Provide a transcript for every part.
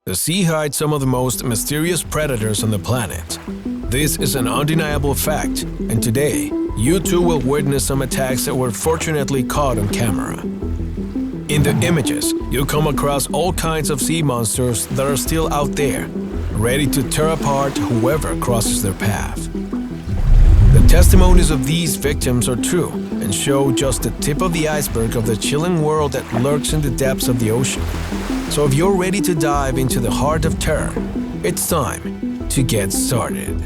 The sea hides some of the most mysterious predators on the planet. This is an undeniable fact, and today, you too will witness some attacks that were fortunately caught on camera. In the images, you'll come across all kinds of sea monsters that are still out there, ready to tear apart whoever crosses their path. The testimonies of these victims are true and show just the tip of the iceberg of the chilling world that lurks in the depths of the ocean. So if you're ready to dive into the heart of terror, it's time to get started.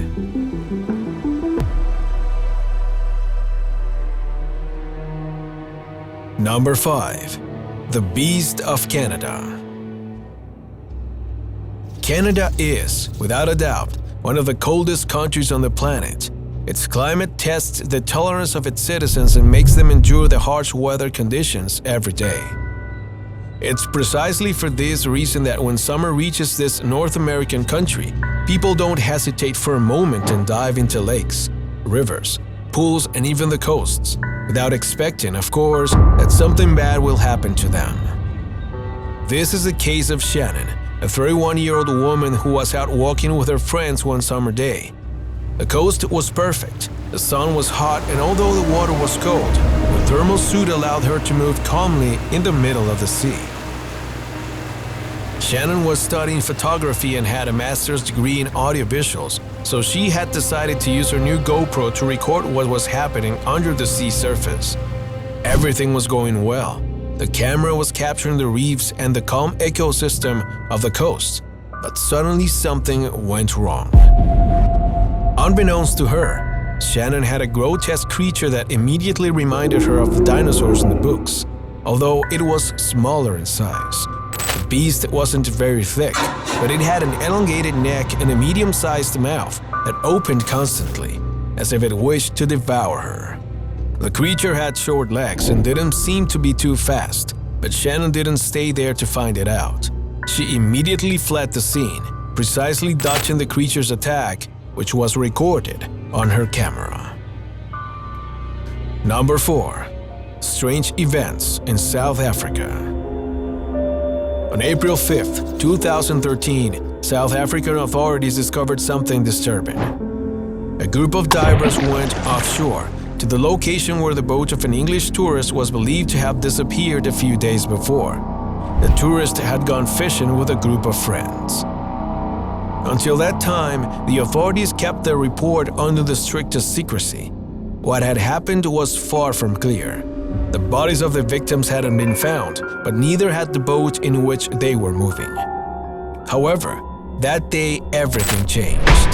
Number 5. The Beast of Canada. Canada is, without a doubt, one of the coldest countries on the planet. Its climate tests the tolerance of its citizens and makes them endure the harsh weather conditions every day. It's precisely for this reason that when summer reaches this North American country, people don't hesitate for a moment and dive into lakes, rivers, pools, and even the coasts, without expecting, of course, that something bad will happen to them. This is the case of Shannon, a 31-year-old woman who was out walking with her friends one summer day. The coast was perfect, the sun was hot, and although the water was cold, the thermal suit allowed her to move calmly in the middle of the sea. Shannon was studying photography and had a master's degree in audiovisuals, so she had decided to use her new GoPro to record what was happening under the sea surface. Everything was going well. The camera was capturing the reefs and the calm ecosystem of the coast, but suddenly something went wrong. Unbeknownst to her, Shannon had a grotesque creature that immediately reminded her of the dinosaurs in the books, although it was smaller in size. The beast wasn't very thick, but it had an elongated neck and a medium-sized mouth that opened constantly, as if it wished to devour her. The creature had short legs and didn't seem to be too fast, but Shannon didn't stay there to find it out. She immediately fled the scene, precisely dodging the creature's attack, which was recorded on her camera. Number 4. Strange events in South Africa. On April 5, 2013, South African authorities discovered something disturbing. A group of divers went offshore to the location where the boat of an English tourist was believed to have disappeared a few days before. The tourist had gone fishing with a group of friends. Until that time, the authorities kept their report under the strictest secrecy. What had happened was far from clear. The bodies of the victims hadn't been found, but neither had the boat in which they were moving. However, that day everything changed.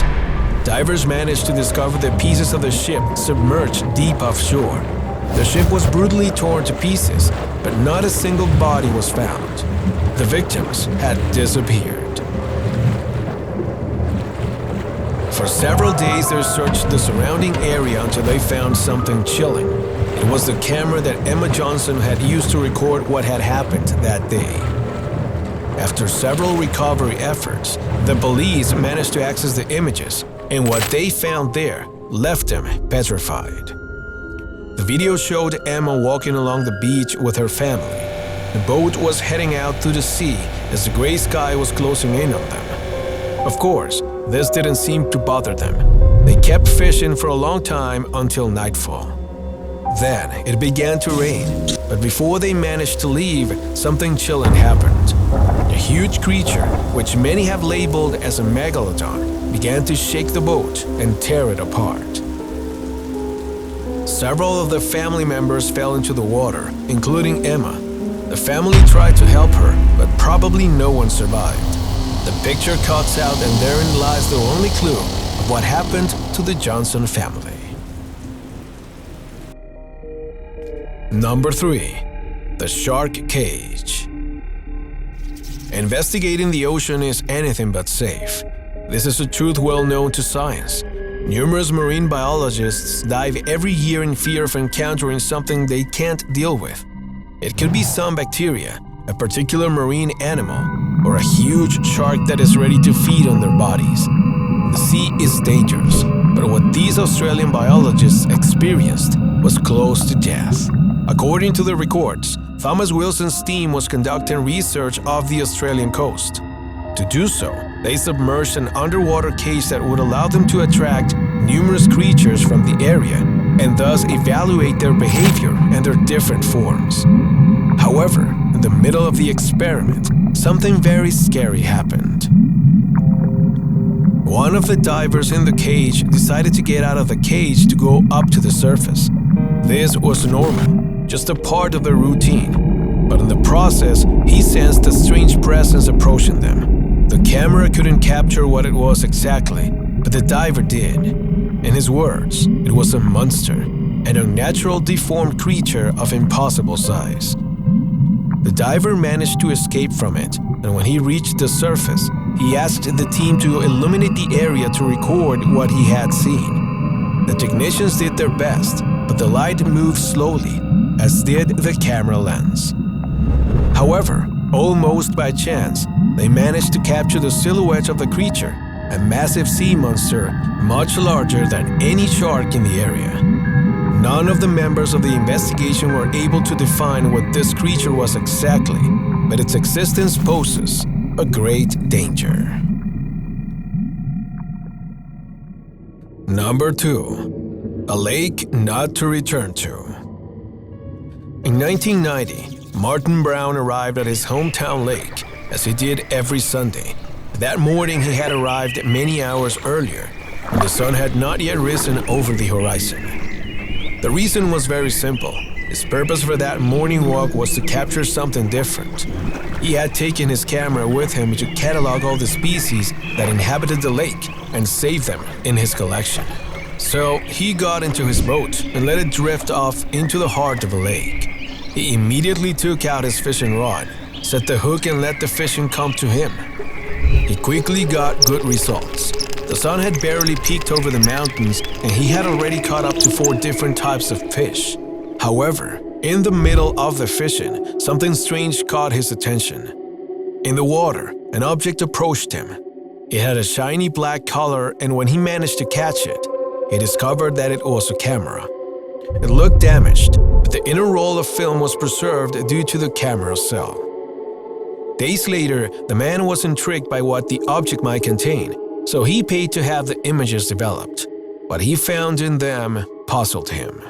Divers managed to discover the pieces of the ship submerged deep offshore. The ship was brutally torn to pieces, but not a single body was found. The victims had disappeared. For several days, they searched the surrounding area until they found something chilling. It was the camera that Emma Johnson had used to record what had happened that day. After several recovery efforts, the police managed to access the images, and what they found there left them petrified. The video showed Emma walking along the beach with her family. The boat was heading out to the sea as the gray sky was closing in on them. Of course, this didn't seem to bother them. They kept fishing for a long time until nightfall. Then it began to rain, but before they managed to leave, something chilling happened. A huge creature, which many have labeled as a megalodon, began to shake the boat and tear it apart. Several of the family members fell into the water, including Emma. The family tried to help her, but probably no one survived. The picture cuts out, and therein lies the only clue of what happened to the Johnson family. Number 3. The Shark Cage. Investigating the ocean is anything but safe. This is a truth well known to science. Numerous marine biologists dive every year in fear of encountering something they can't deal with. It could be some bacteria, a particular marine animal, or a huge shark that is ready to feed on their bodies. The sea is dangerous, but what these Australian biologists experienced was close to death. According to the records, Thomas Wilson's team was conducting research off the Australian coast. To do so, they submerged an underwater cage that would allow them to attract numerous creatures from the area and thus evaluate their behavior and their different forms. However, in the middle of the experiment, something very scary happened. One of the divers in the cage decided to get out of the cage to go up to the surface. This was normal, just a part of their routine. But in the process, he sensed a strange presence approaching them. The camera couldn't capture what it was exactly, but the diver did. In his words, it was a monster, an unnatural deformed creature of impossible size. The diver managed to escape from it, and when he reached the surface, he asked the team to illuminate the area to record what he had seen. The technicians did their best, but the light moved slowly, as did the camera lens. However, almost by chance, they managed to capture the silhouette of the creature, a massive sea monster much larger than any shark in the area. None of the members of the investigation were able to define what this creature was exactly, but its existence poses a great danger. Number 2. A lake not to return to. In 1990, Martin Brown arrived at his hometown lake, as he did every Sunday. That morning he had arrived many hours earlier, when the sun had not yet risen over the horizon. The reason was very simple. His purpose for that morning walk was to capture something different. He had taken his camera with him to catalog all the species that inhabited the lake and save them in his collection. So he got into his boat and let it drift off into the heart of the lake. He immediately took out his fishing rod, set the hook and let the fishing come to him. He quickly got good results. The sun had barely peaked over the mountains and he had already caught up to 4 different types of fish. However, in the middle of the fishing, something strange caught his attention. In the water, an object approached him. It had a shiny black color, and when he managed to catch it, he discovered that it was a camera. It looked damaged, but the inner roll of film was preserved due to the camera cell. Days later, the man was intrigued by what the object might contain, so he paid to have the images developed. What he found in them puzzled him.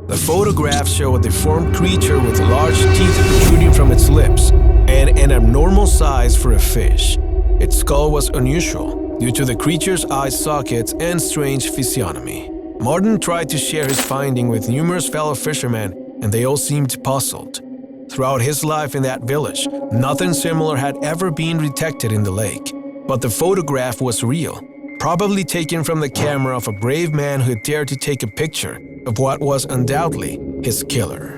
The photographs show a deformed creature with large teeth protruding from its lips and an abnormal size for a fish. Its skull was unusual due to the creature's eye sockets and strange physiognomy. Martin tried to share his finding with numerous fellow fishermen, and they all seemed puzzled. Throughout his life in that village, nothing similar had ever been detected in the lake. But the photograph was real, probably taken from the camera of a brave man who dared to take a picture of what was undoubtedly his killer.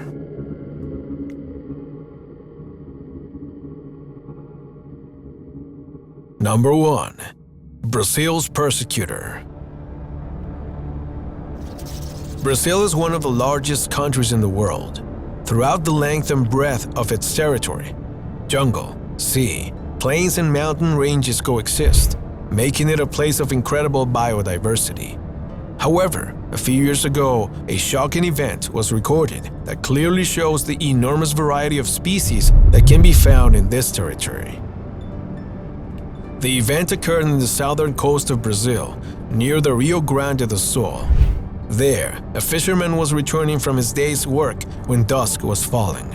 Number 1. Brazil's persecutor. Brazil is one of the largest countries in the world. Throughout the length and breadth of its territory, jungle, sea, plains and mountain ranges coexist, making it a place of incredible biodiversity. However, a few years ago, a shocking event was recorded that clearly shows the enormous variety of species that can be found in this territory. The event occurred in the southern coast of Brazil, near the Rio Grande do Sul. There, a fisherman was returning from his day's work when dusk was falling.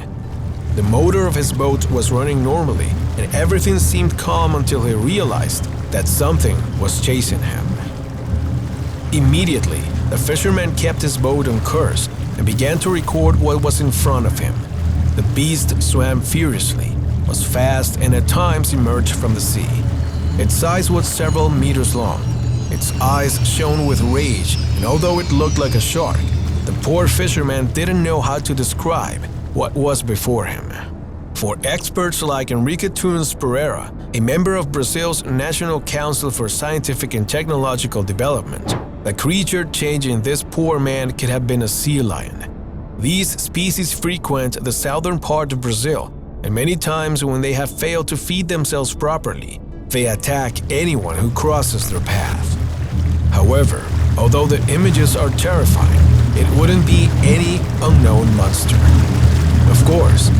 The motor of his boat was running normally, and everything seemed calm until he realized that something was chasing him. Immediately, the fisherman kept his boat on course and began to record what was in front of him. The beast swam furiously, was fast, and at times emerged from the sea. Its size was several meters long. Its eyes shone with rage, and although it looked like a shark, the poor fisherman didn't know how to describe what was before him. For experts like Enrique Tunes Pereira, a member of Brazil's National Council for Scientific and Technological Development, the creature chasing this poor man could have been a sea lion. These species frequent the southern part of Brazil, and many times when they have failed to feed themselves properly, they attack anyone who crosses their path. However, although the images are terrifying, it wouldn't be any unknown monster. Of course,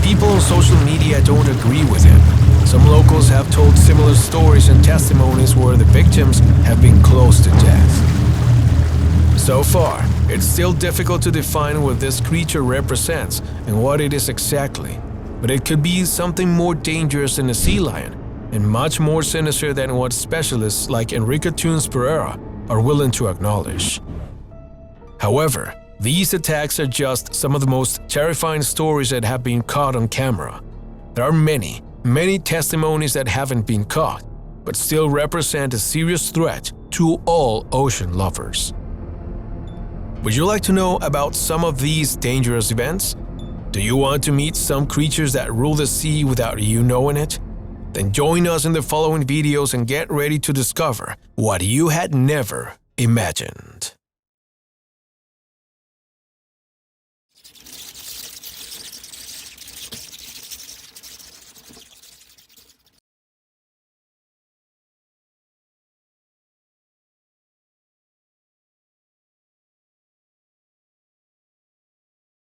people on social media don't agree with him. Some locals have told similar stories and testimonies where the victims have been close to death. So far, it's still difficult to define what this creature represents and what it is exactly, but it could be something more dangerous than a sea lion and much more sinister than what specialists like Enrique Tunes Pereira are willing to acknowledge. However, these attacks are just some of the most terrifying stories that have been caught on camera. There are many testimonies that haven't been caught, but still represent a serious threat to all ocean lovers. Would you like to know about some of these dangerous events? Do you want to meet some creatures that rule the sea without you knowing it? Then join us in the following videos and get ready to discover what you had never imagined.